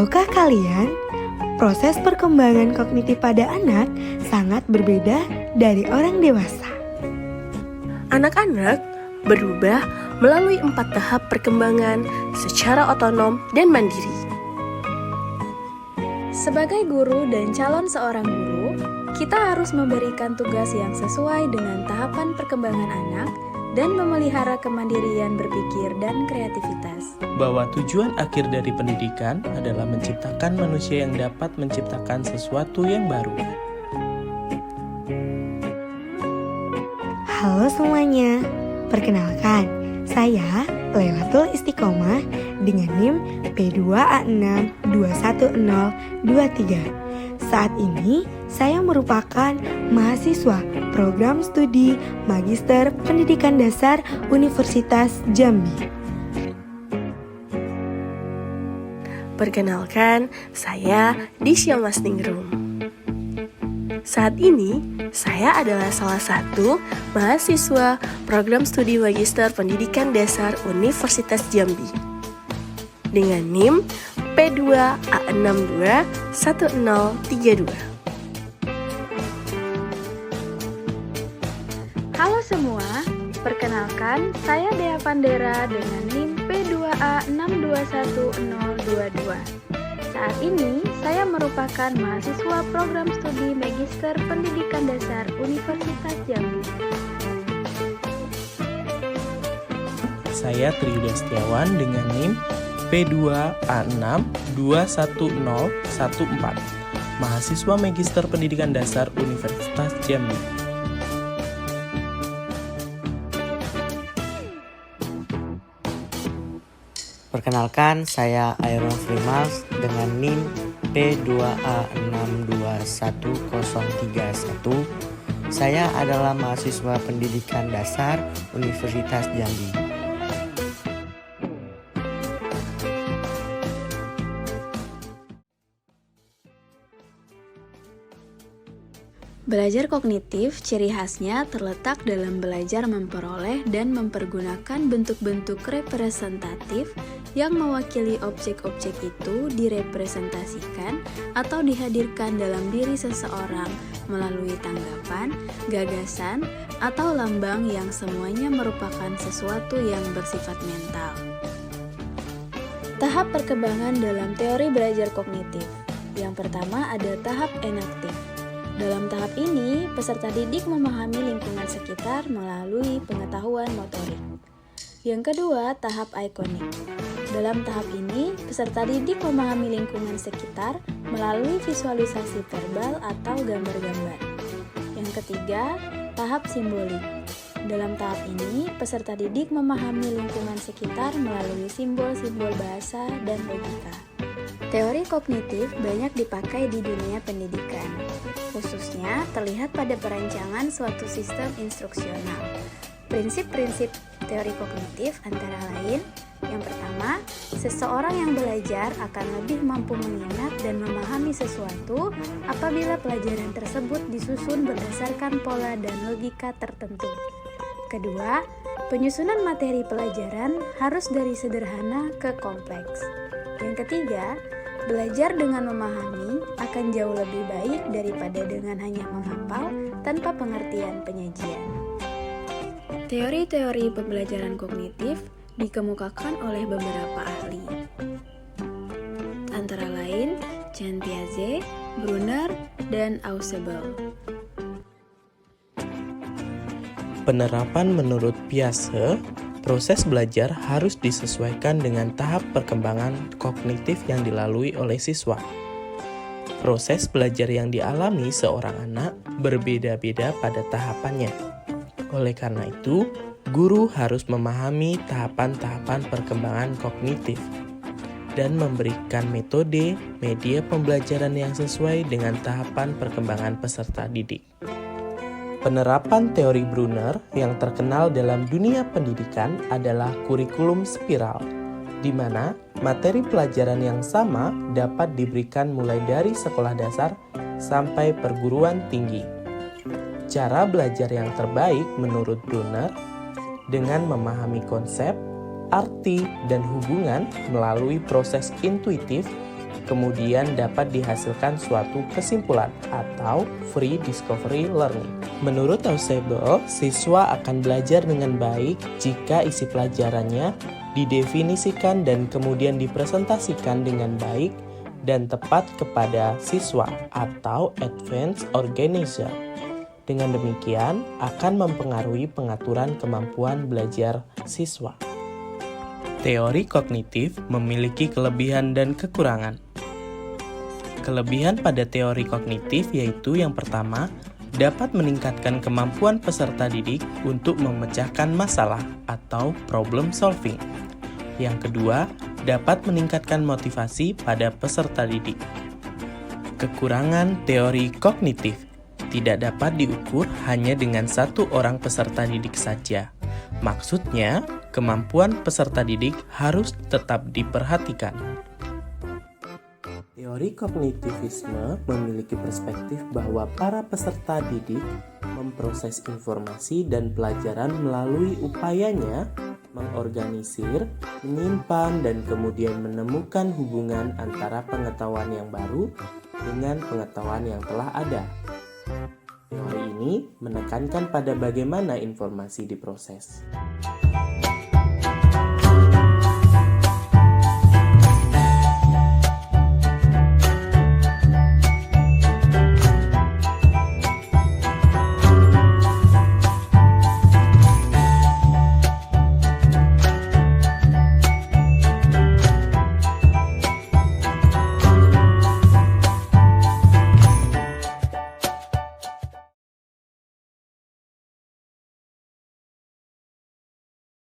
Tahukah kalian, proses perkembangan kognitif pada anak sangat berbeda dari orang dewasa. Anak-anak berubah melalui 4 tahap perkembangan secara otonom dan mandiri. Sebagai guru dan calon seorang guru, kita harus memberikan tugas yang sesuai dengan tahapan perkembangan anak dan memelihara kemandirian berpikir dan kreativitas. Bahwa tujuan akhir dari pendidikan adalah menciptakan manusia yang dapat menciptakan sesuatu yang baru. Halo semuanya, perkenalkan, saya Lailatul Istiqomah dengan NIM P2A6210023. Saat ini, saya merupakan mahasiswa program studi Magister Pendidikan Dasar Universitas Jambi. Perkenalkan, saya Disya Masningrum. Saat ini, saya adalah salah satu mahasiswa program studi Magister Pendidikan Dasar Universitas Jambi dengan NIM P2A621032. Halo semua, perkenalkan saya Dea Pandera dengan NIM P2A621022. Saat ini, saya merupakan mahasiswa program studi Magister Pendidikan Dasar Universitas Jambi. Saya Triyuda Setiawan dengan NIM P2A6210014, mahasiswa Magister Pendidikan Dasar Universitas Jambi. Perkenalkan, saya Aaron Frimals dengan NIM P2A621031. Saya adalah mahasiswa Pendidikan Dasar Universitas Jambi. Belajar kognitif, ciri khasnya terletak dalam belajar memperoleh dan mempergunakan bentuk-bentuk representatif yang mewakili objek-objek itu direpresentasikan atau dihadirkan dalam diri seseorang melalui tanggapan, gagasan, atau lambang yang semuanya merupakan sesuatu yang bersifat mental. Tahap perkembangan dalam teori belajar kognitif. Yang pertama ada tahap enaktif. Dalam tahap ini, peserta didik memahami lingkungan sekitar melalui pengetahuan motorik. Yang kedua, tahap ikonik. Dalam tahap ini, peserta didik memahami lingkungan sekitar melalui visualisasi verbal atau gambar-gambar. Yang ketiga, tahap simbolik. Dalam tahap ini, peserta didik memahami lingkungan sekitar melalui simbol-simbol bahasa dan logika. Teori kognitif banyak dipakai di dunia pendidikan, khususnya terlihat pada perancangan suatu sistem instruksional. Prinsip-prinsip teori kognitif antara lain, yang pertama, seseorang yang belajar akan lebih mampu mengingat dan memahami sesuatu apabila pelajaran tersebut disusun berdasarkan pola dan logika tertentu. Kedua, penyusunan materi pelajaran harus dari sederhana ke kompleks. Yang ketiga, belajar dengan memahami akan jauh lebih baik daripada dengan hanya menghafal tanpa pengertian penyajian. Teori-teori pembelajaran kognitif dikemukakan oleh beberapa ahli, antara lain Jean Piaget, Brunner, dan Ausubel. Penerapan menurut Piaget, proses belajar harus disesuaikan dengan tahap perkembangan kognitif yang dilalui oleh siswa. Proses belajar yang dialami seorang anak berbeda-beda pada tahapannya. Oleh karena itu, guru harus memahami tahapan-tahapan perkembangan kognitif dan memberikan metode, media pembelajaran yang sesuai dengan tahapan perkembangan peserta didik. Penerapan teori Brunner yang terkenal dalam dunia pendidikan adalah kurikulum spiral, di mana materi pelajaran yang sama dapat diberikan mulai dari sekolah dasar sampai perguruan tinggi. Cara belajar yang terbaik menurut Brunner dengan memahami konsep, arti, dan hubungan melalui proses intuitif kemudian dapat dihasilkan suatu kesimpulan atau free discovery learning. Menurut Ausable, siswa akan belajar dengan baik jika isi pelajarannya didefinisikan dan kemudian dipresentasikan dengan baik dan tepat kepada siswa atau advanced organizer. Dengan demikian, akan mempengaruhi pengaturan kemampuan belajar siswa. Teori kognitif memiliki kelebihan dan kekurangan. Kelebihan pada teori kognitif yaitu yang pertama, dapat meningkatkan kemampuan peserta didik untuk memecahkan masalah atau problem solving. Yang kedua, dapat meningkatkan motivasi pada peserta didik. Kekurangan teori kognitif tidak dapat diukur hanya dengan satu orang peserta didik saja. Maksudnya, kemampuan peserta didik harus tetap diperhatikan. Teori kognitivisme memiliki perspektif bahwa para peserta didik memproses informasi dan pelajaran melalui upayanya mengorganisir, menyimpan, dan kemudian menemukan hubungan antara pengetahuan yang baru dengan pengetahuan yang telah ada. Teori ini menekankan pada bagaimana informasi diproses.